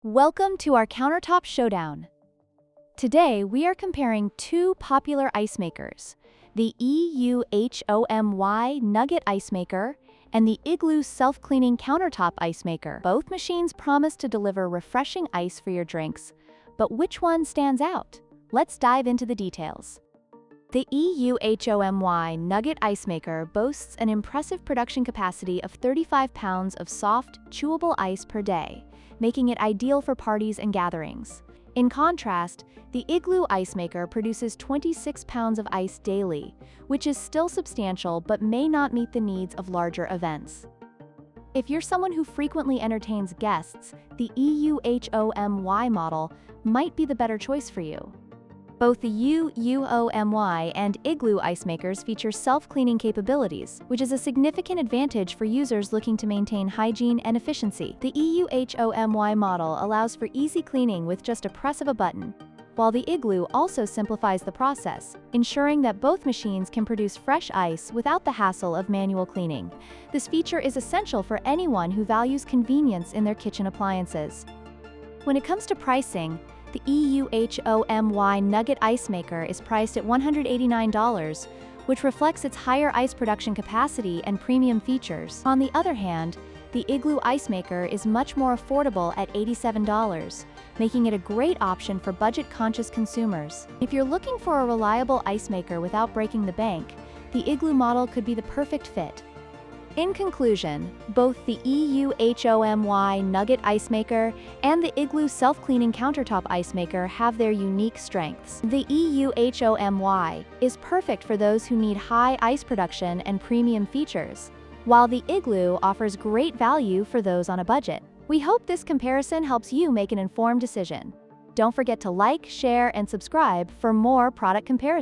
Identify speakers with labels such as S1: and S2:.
S1: Welcome to our Countertop Showdown. Today, we are comparing two popular ice makers, the EUHOMY Nugget ice maker and the Igloo self-cleaning countertop ice maker. Both machines promise to deliver refreshing ice for your drinks, but which one stands out? Let's dive into the details. The EUHOMY Nugget ice maker boasts an impressive production capacity of 35 pounds of soft, chewable ice per day, making it ideal for parties and gatherings. In contrast, the Igloo ice maker produces 26 pounds of ice daily, which is still substantial but may not meet the needs of larger events. If you're someone who frequently entertains guests, the EUHOMY model might be the better choice for you. Both the EUHOMY and Igloo ice makers feature self-cleaning capabilities, which is a significant advantage for users looking to maintain hygiene and efficiency. The EUHOMY model allows for easy cleaning with just a press of a button, while the Igloo also simplifies the process, ensuring that both machines can produce fresh ice without the hassle of manual cleaning. This feature is essential for anyone who values convenience in their kitchen appliances. When it comes to pricing, the EUHOMY Nugget ice maker is priced at $189, which reflects its higher ice production capacity and premium features. On the other hand, the Igloo ice maker is much more affordable at $87, making it a great option for budget-conscious consumers. If you're looking for a reliable ice maker without breaking the bank, the Igloo model could be the perfect fit. In conclusion, both the EUHOMY Nugget ice maker and the Igloo self-cleaning countertop ice maker have their unique strengths. The EUHOMY is perfect for those who need high ice production and premium features, while the Igloo offers great value for those on a budget. We hope this comparison helps you make an informed decision. Don't forget to like, share, and subscribe for more product comparisons.